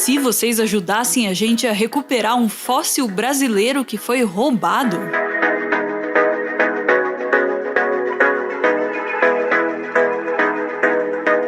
se vocês ajudassem a gente a recuperar um fóssil brasileiro que foi roubado?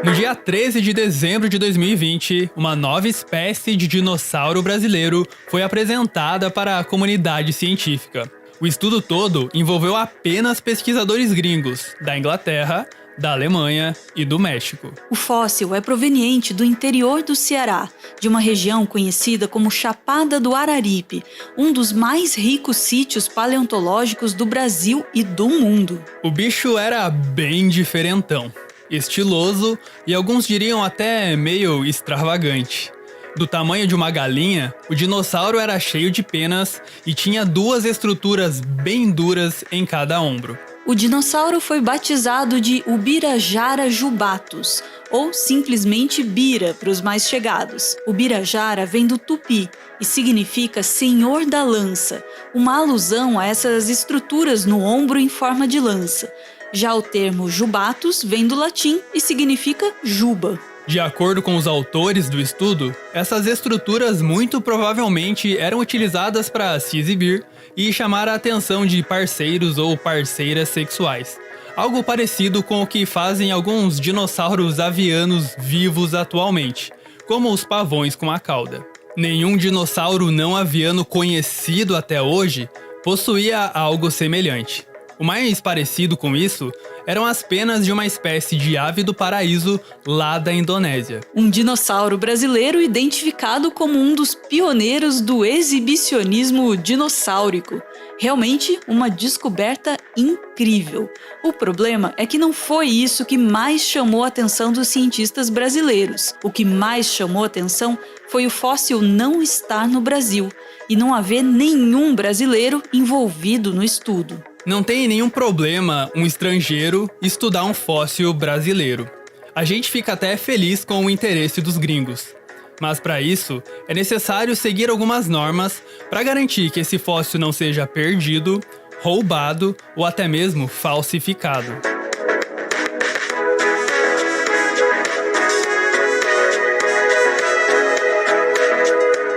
No dia 13 de dezembro de 2020, uma nova espécie de dinossauro brasileiro foi apresentada para a comunidade científica. O estudo todo envolveu apenas pesquisadores gringos da Inglaterra, da Alemanha e do México. O fóssil é proveniente do interior do Ceará, de uma região conhecida como Chapada do Araripe, um dos mais ricos sítios paleontológicos do Brasil e do mundo. O bicho era bem diferentão, estiloso e alguns diriam até meio extravagante. Do tamanho de uma galinha, o dinossauro era cheio de penas e tinha duas estruturas bem duras em cada ombro. O dinossauro foi batizado de Ubirajara jubatus, ou simplesmente Bira para os mais chegados. Ubirajara vem do tupi e significa Senhor da Lança, uma alusão a essas estruturas no ombro em forma de lança. Já o termo jubatus vem do latim e significa juba. De acordo com os autores do estudo, essas estruturas muito provavelmente eram utilizadas para se exibir e chamar a atenção de parceiros ou parceiras sexuais. Algo parecido com o que fazem alguns dinossauros avianos vivos atualmente, como os pavões com a cauda. Nenhum dinossauro não aviano conhecido até hoje possuía algo semelhante. O mais parecido com isso eram as penas de uma espécie de ave do paraíso lá da Indonésia. Um dinossauro brasileiro identificado como um dos pioneiros do exibicionismo dinossáurico. Realmente uma descoberta incrível. O problema é que não foi isso que mais chamou a atenção dos cientistas brasileiros. O que mais chamou a atenção foi o fóssil não estar no Brasil e não haver nenhum brasileiro envolvido no estudo. Não tem nenhum problema um estrangeiro estudar um fóssil brasileiro. A gente fica até feliz com o interesse dos gringos. Mas para isso, é necessário seguir algumas normas para garantir que esse fóssil não seja perdido, roubado ou até mesmo falsificado.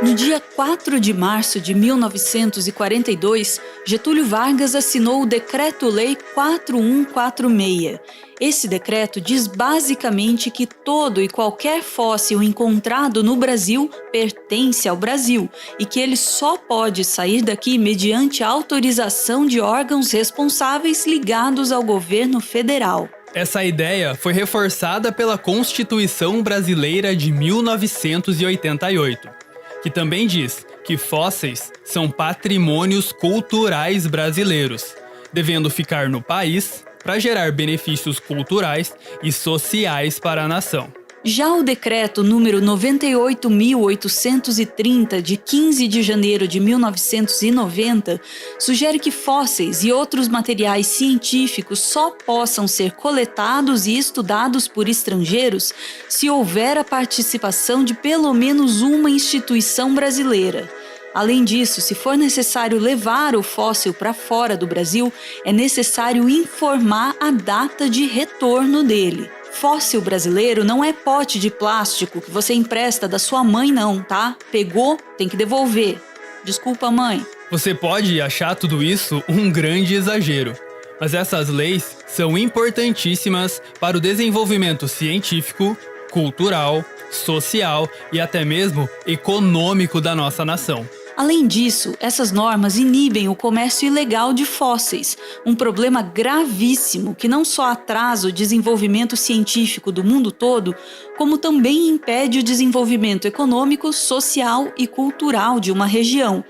No dia 4 de março de 1942, Getúlio Vargas assinou o Decreto-Lei 4146. Esse decreto diz basicamente que todo e qualquer fóssil encontrado no Brasil pertence ao Brasil e que ele só pode sair daqui mediante autorização de órgãos responsáveis ligados ao governo federal. Essa ideia foi reforçada pela Constituição Brasileira de 1988. Que também diz que fósseis são patrimônios culturais brasileiros, devendo ficar no país para gerar benefícios culturais e sociais para a nação. Já o decreto número 98.830, de 15 de janeiro de 1990, sugere que fósseis e outros materiais científicos só possam ser coletados e estudados por estrangeiros se houver a participação de pelo menos uma instituição brasileira. Além disso, se for necessário levar o fóssil para fora do Brasil, é necessário informar a data de retorno dele. Fóssil brasileiro não é pote de plástico que você empresta da sua mãe não, tá? Pegou, tem que devolver. Desculpa, mãe. Você pode achar tudo isso um grande exagero, mas essas leis são importantíssimas para o desenvolvimento científico, cultural, social e até mesmo econômico da nossa nação. Além disso, essas normas inibem o comércio ilegal de fósseis, um problema gravíssimo que não só atrasa o desenvolvimento científico do mundo todo, como também impede o desenvolvimento econômico, social e cultural de uma região.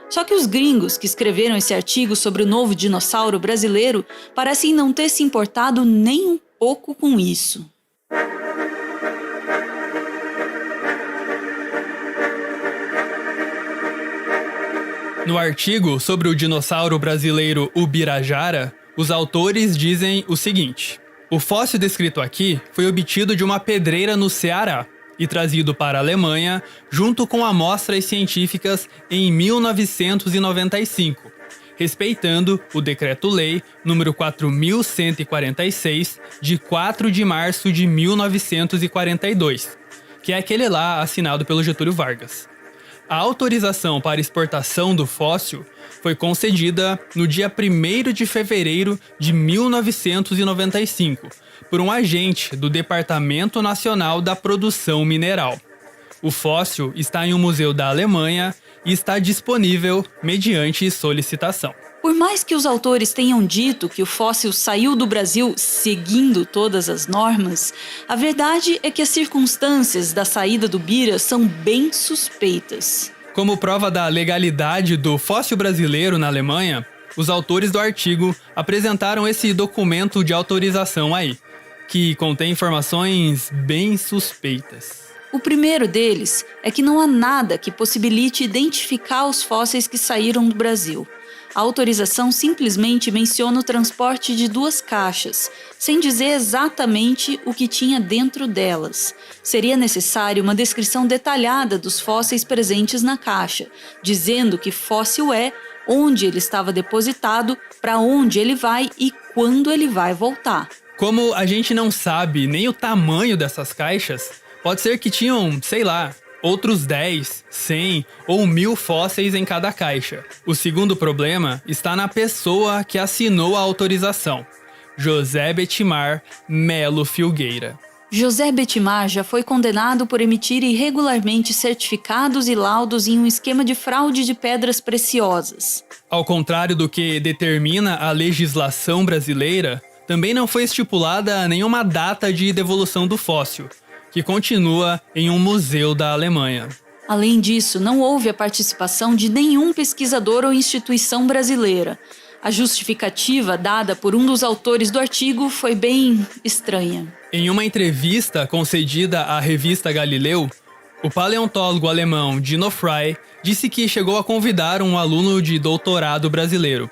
Só que os gringos que escreveram esse artigo sobre o novo dinossauro brasileiro parecem não ter se importado nem um pouco com isso. No artigo sobre o dinossauro brasileiro Ubirajara, os autores dizem o seguinte: o fóssil descrito aqui foi obtido de uma pedreira no Ceará e trazido para a Alemanha junto com amostras científicas em 1995, respeitando o Decreto-Lei número 4146, de 4 de março de 1942, que é aquele lá assinado pelo Getúlio Vargas. A autorização para exportação do fóssil foi concedida no dia 1º de fevereiro de 1995, por um agente do Departamento Nacional da Produção Mineral. O fóssil está em um museu da Alemanha e está disponível mediante solicitação. Por mais que os autores tenham dito que o fóssil saiu do Brasil seguindo todas as normas, a verdade é que as circunstâncias da saída do Bira são bem suspeitas. Como prova da legalidade do fóssil brasileiro na Alemanha, os autores do artigo apresentaram esse documento de autorização aí, que contém informações bem suspeitas. O primeiro deles é que não há nada que possibilite identificar os fósseis que saíram do Brasil. A autorização simplesmente menciona o transporte de 2 caixas, sem dizer exatamente o que tinha dentro delas. Seria necessário uma descrição detalhada dos fósseis presentes na caixa, dizendo que fóssil é, onde ele estava depositado, para onde ele vai e quando ele vai voltar. Como a gente não sabe nem o tamanho dessas caixas, pode ser que tinham, sei lá, outros 10, 100 ou 1.000 fósseis em cada caixa. O segundo problema está na pessoa que assinou a autorização, José Betimar Melo Filgueira. José Betimar já foi condenado por emitir irregularmente certificados e laudos em um esquema de fraude de pedras preciosas. Ao contrário do que determina a legislação brasileira, também não foi estipulada nenhuma data de devolução do fóssil, que continua em um museu da Alemanha. Além disso, não houve a participação de nenhum pesquisador ou instituição brasileira. A justificativa dada por um dos autores do artigo foi bem estranha. Em uma entrevista concedida à revista Galileu, o paleontólogo alemão Dino Frey disse que chegou a convidar um aluno de doutorado brasileiro,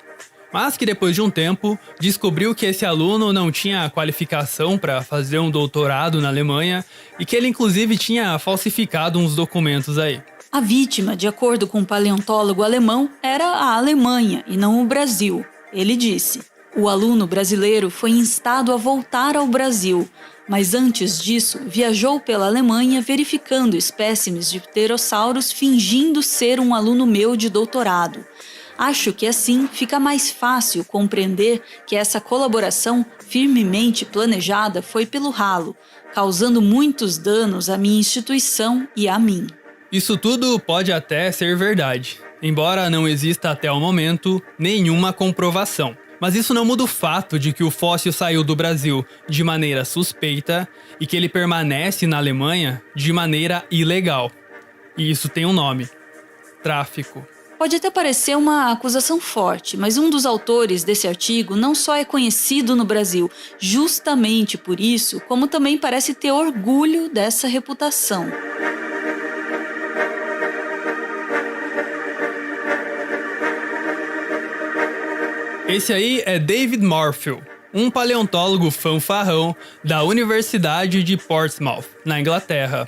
mas que depois de um tempo descobriu que esse aluno não tinha qualificação para fazer um doutorado na Alemanha e que ele inclusive tinha falsificado uns documentos aí. A vítima, de acordo com o paleontólogo alemão, era a Alemanha e não o Brasil. Ele disse: o aluno brasileiro foi instado a voltar ao Brasil, mas antes disso viajou pela Alemanha verificando espécimes de pterossauros fingindo ser um aluno meu de doutorado. Acho que assim fica mais fácil compreender que essa colaboração firmemente planejada foi pelo ralo, causando muitos danos à minha instituição e a mim. Isso tudo pode até ser verdade, embora não exista até o momento nenhuma comprovação. Mas isso não muda o fato de que o fóssil saiu do Brasil de maneira suspeita e que ele permanece na Alemanha de maneira ilegal. E isso tem um nome: tráfico. Pode até parecer uma acusação forte, mas um dos autores desse artigo não só é conhecido no Brasil, justamente por isso, como também parece ter orgulho dessa reputação. Esse aí é David Morfield, um paleontólogo fanfarrão da Universidade de Portsmouth, na Inglaterra.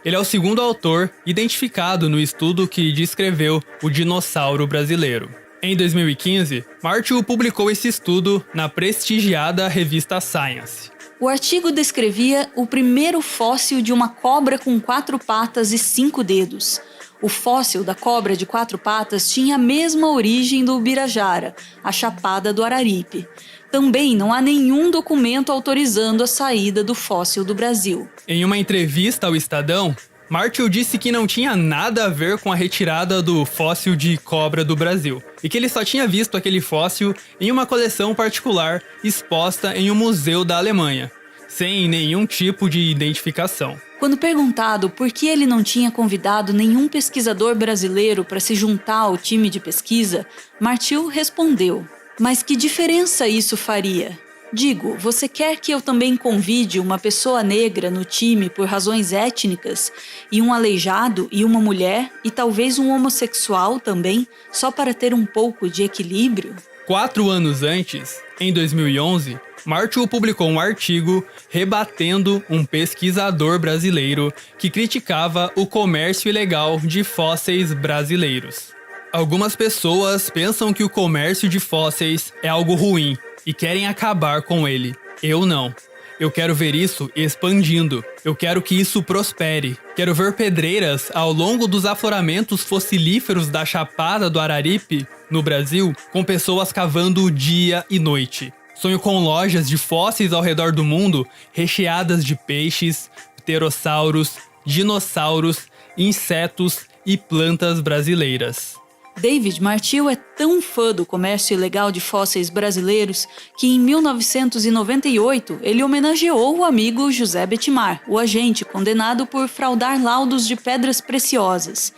Ele é o segundo autor identificado no estudo que descreveu o dinossauro brasileiro. Em 2015, Marshall publicou esse estudo na prestigiada revista Science. O artigo descrevia o primeiro fóssil de uma cobra com 4 patas e 5 dedos. O fóssil da cobra de 4 patas tinha a mesma origem do Ubirajara, a Chapada do Araripe. Também não há nenhum documento autorizando a saída do fóssil do Brasil. Em uma entrevista ao Estadão, Marshall disse que não tinha nada a ver com a retirada do fóssil de cobra do Brasil e que ele só tinha visto aquele fóssil em uma coleção particular exposta em um museu da Alemanha, sem nenhum tipo de identificação. Quando perguntado por que ele não tinha convidado nenhum pesquisador brasileiro para se juntar ao time de pesquisa, Marshall respondeu: "Mas que diferença isso faria? Digo, você quer que eu também convide uma pessoa negra no time por razões étnicas, e um aleijado e uma mulher, e talvez um homossexual também, só para ter um pouco de equilíbrio?" 4 anos antes, em 2011, Marshall publicou um artigo rebatendo um pesquisador brasileiro que criticava o comércio ilegal de fósseis brasileiros. Algumas pessoas pensam que o comércio de fósseis é algo ruim e querem acabar com ele. Eu não. Eu quero ver isso expandindo. Eu quero que isso prospere. Quero ver pedreiras ao longo dos afloramentos fossilíferos da Chapada do Araripe, no Brasil, com pessoas cavando dia e noite. Sonho com lojas de fósseis ao redor do mundo, recheadas de peixes, pterossauros, dinossauros, insetos e plantas brasileiras. David Martil é tão fã do comércio ilegal de fósseis brasileiros que em 1998 ele homenageou o amigo José Betimar, o agente condenado por fraudar laudos de pedras preciosas.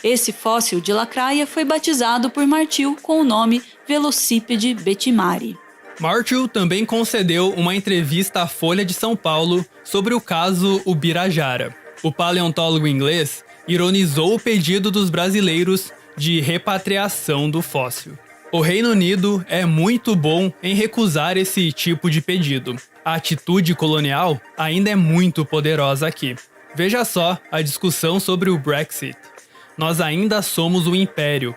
Esse fóssil de lacraia foi batizado por Martil com o nome Velocípede betimari. Martil também concedeu uma entrevista à Folha de São Paulo sobre o caso Ubirajara. O paleontólogo inglês ironizou o pedido dos brasileiros de repatriação do fóssil. O Reino Unido é muito bom em recusar esse tipo de pedido. A atitude colonial ainda é muito poderosa aqui. Veja só a discussão sobre o Brexit. Nós ainda somos o império.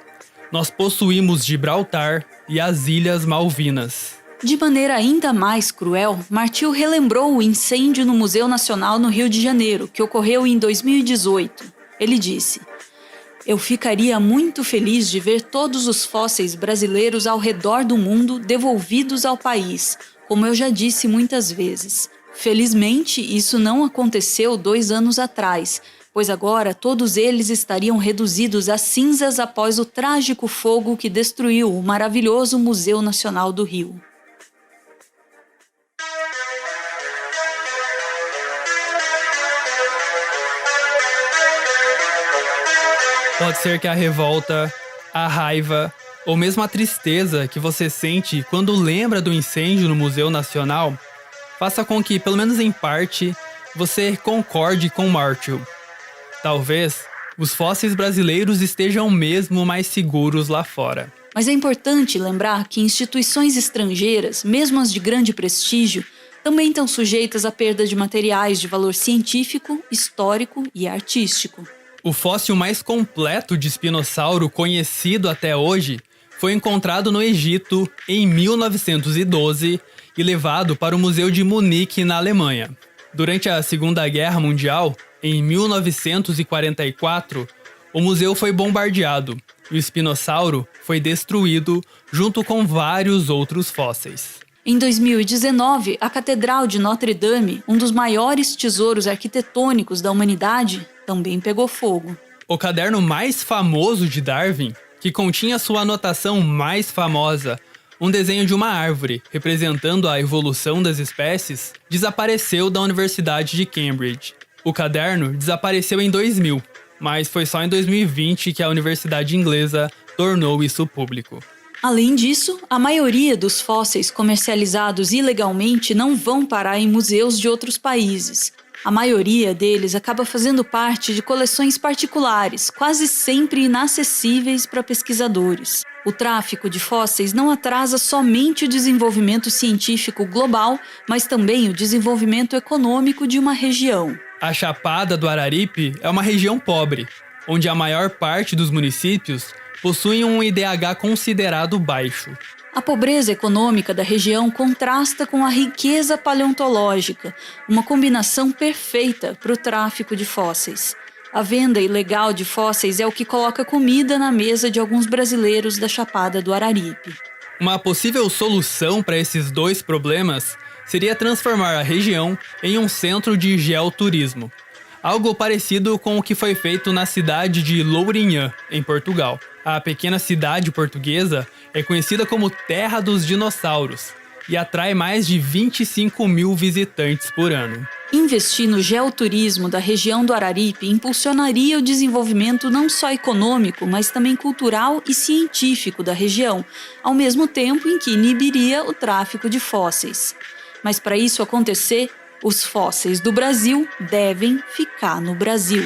Nós possuímos Gibraltar e as Ilhas Malvinas. De maneira ainda mais cruel, Martil relembrou o incêndio no Museu Nacional no Rio de Janeiro, que ocorreu em 2018. Ele disse: "Eu ficaria muito feliz de ver todos os fósseis brasileiros ao redor do mundo devolvidos ao país, como eu já disse muitas vezes. Felizmente, isso não aconteceu 2 anos atrás, pois agora todos eles estariam reduzidos a cinzas após o trágico fogo que destruiu o maravilhoso Museu Nacional do Rio." Pode ser que a revolta, a raiva ou mesmo a tristeza que você sente quando lembra do incêndio no Museu Nacional faça com que, pelo menos em parte, você concorde com Martil. Talvez os fósseis brasileiros estejam mesmo mais seguros lá fora. Mas é importante lembrar que instituições estrangeiras, mesmo as de grande prestígio, também estão sujeitas à perda de materiais de valor científico, histórico e artístico. O fóssil mais completo de espinossauro conhecido até hoje foi encontrado no Egito em 1912 e levado para o Museu de Munique, na Alemanha. Durante a Segunda Guerra Mundial, em 1944, o museu foi bombardeado e o espinossauro foi destruído junto com vários outros fósseis. Em 2019, a Catedral de Notre Dame, um dos maiores tesouros arquitetônicos da humanidade, também pegou fogo. O caderno mais famoso de Darwin, que continha sua anotação mais famosa, um desenho de uma árvore representando a evolução das espécies, desapareceu da Universidade de Cambridge. O caderno desapareceu em 2000, mas foi só em 2020 que a Universidade Inglesa tornou isso público. Além disso, a maioria dos fósseis comercializados ilegalmente não vão parar em museus de outros países. A maioria deles acaba fazendo parte de coleções particulares, quase sempre inacessíveis para pesquisadores. O tráfico de fósseis não atrasa somente o desenvolvimento científico global, mas também o desenvolvimento econômico de uma região. A Chapada do Araripe é uma região pobre, onde a maior parte dos municípios possuem um IDH considerado baixo. A pobreza econômica da região contrasta com a riqueza paleontológica, uma combinação perfeita para o tráfico de fósseis. A venda ilegal de fósseis é o que coloca comida na mesa de alguns brasileiros da Chapada do Araripe. Uma possível solução para esses dois problemas seria transformar a região em um centro de geoturismo, algo parecido com o que foi feito na cidade de Lourinhã, em Portugal. A pequena cidade portuguesa é conhecida como Terra dos Dinossauros e atrai mais de 25 mil visitantes por ano. Investir no geoturismo da região do Araripe impulsionaria o desenvolvimento não só econômico, mas também cultural e científico da região, ao mesmo tempo em que inibiria o tráfico de fósseis. Mas para isso acontecer, os fósseis do Brasil devem ficar no Brasil.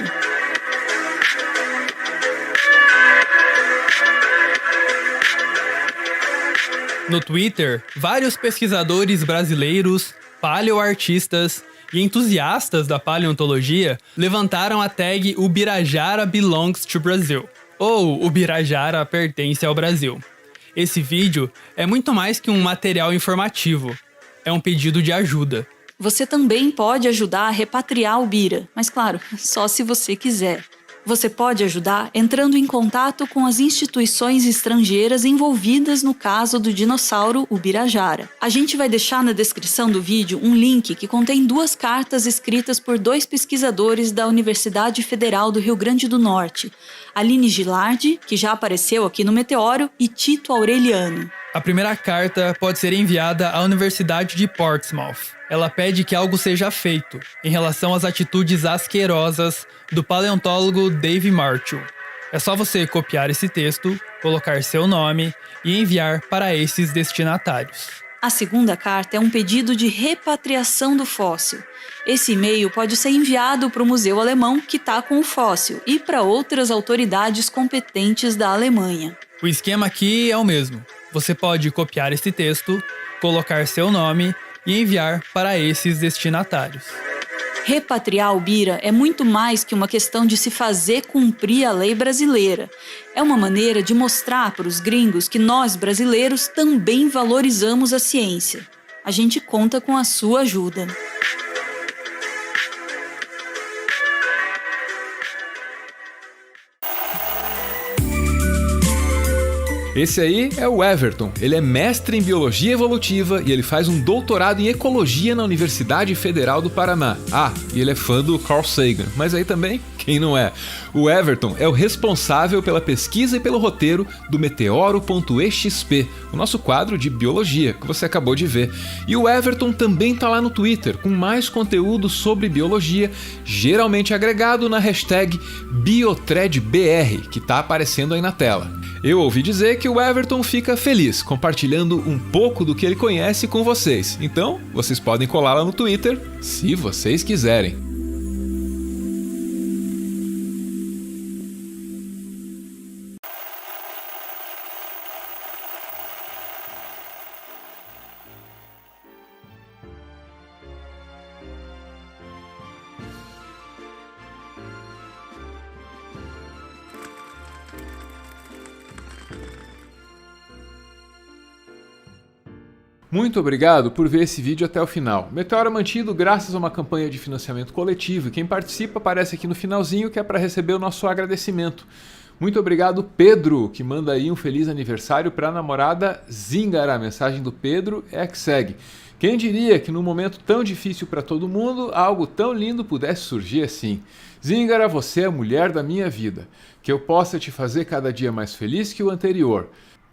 No Twitter, vários pesquisadores brasileiros, paleoartistas e entusiastas da paleontologia levantaram a tag Ubirajara belongs to Brazil, ou Ubirajara pertence ao Brasil. Esse vídeo é muito mais que um material informativo, é um pedido de ajuda. Você também pode ajudar a repatriar o Bira, mas claro, só se você quiser. Você pode ajudar entrando em contato com as instituições estrangeiras envolvidas no caso do dinossauro Ubirajara. A gente vai deixar na descrição do vídeo um link que contém 2 cartas escritas por 2 pesquisadores da Universidade Federal do Rio Grande do Norte, Aline Gilardi, que já apareceu aqui no Meteoro, e Tito Aureliano. A primeira carta pode ser enviada à Universidade de Portsmouth. Ela pede que algo seja feito em relação às atitudes asquerosas do paleontólogo Dave Marshall. É só você copiar esse texto, colocar seu nome e enviar para esses destinatários. A segunda carta é um pedido de repatriação do fóssil. Esse e-mail pode ser enviado para o museu alemão que está com o fóssil e para outras autoridades competentes da Alemanha. O esquema aqui é o mesmo. Você pode copiar esse texto, colocar seu nome e enviar para esses destinatários. Repatriar o Bira é muito mais que uma questão de se fazer cumprir a lei brasileira. É uma maneira de mostrar para os gringos que nós, brasileiros, também valorizamos a ciência. A gente conta com a sua ajuda. Esse aí é o Everton. Ele é mestre em Biologia Evolutiva e ele faz um doutorado em Ecologia na Universidade Federal do Paraná. Ah, e ele é fã do Carl Sagan, mas aí também, quem não é? O Everton é o responsável pela pesquisa e pelo roteiro do Meteoro.exp, o nosso quadro de biologia que você acabou de ver. E o Everton também tá lá no Twitter com mais conteúdo sobre biologia, geralmente agregado na hashtag BiothreadBR, que tá aparecendo aí na tela. Eu ouvi dizer que o Everton fica feliz compartilhando um pouco do que ele conhece com vocês. Então, vocês podem colar lá no Twitter, se vocês quiserem. Muito obrigado por ver esse vídeo até o final. Meteoro é mantido graças a uma campanha de financiamento coletivo e quem participa aparece aqui no finalzinho que é para receber o nosso agradecimento. Muito obrigado, Pedro, que manda aí um feliz aniversário para a namorada Zingara. A mensagem do Pedro é a que segue. Quem diria que num momento tão difícil para todo mundo, algo tão lindo pudesse surgir assim. Zingara, você é a mulher da minha vida. Que eu possa te fazer cada dia mais feliz que o anterior.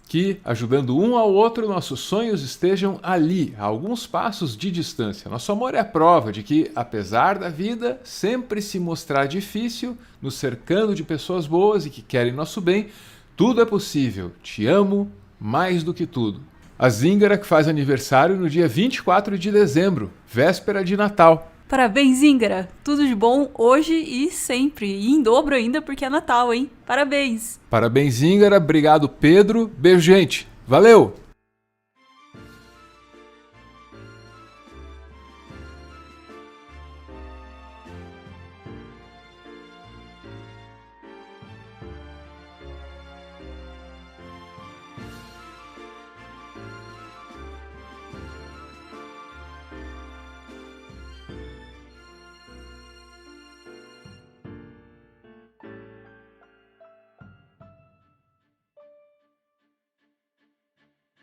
Que, ajudando um ao outro, nossos sonhos estejam ali, a alguns passos de distância. Nosso amor é a prova de que, apesar da vida sempre se mostrar difícil, nos cercando de pessoas boas e que querem nosso bem, tudo é possível. Te amo mais do que tudo. A Zingara, que faz aniversário no dia 24 de dezembro, véspera de Natal. Parabéns, Zingara! Tudo de bom hoje e sempre. E em dobro ainda porque é Natal, hein? Parabéns! Parabéns, Zingara. Obrigado, Pedro. Beijo, gente. Valeu!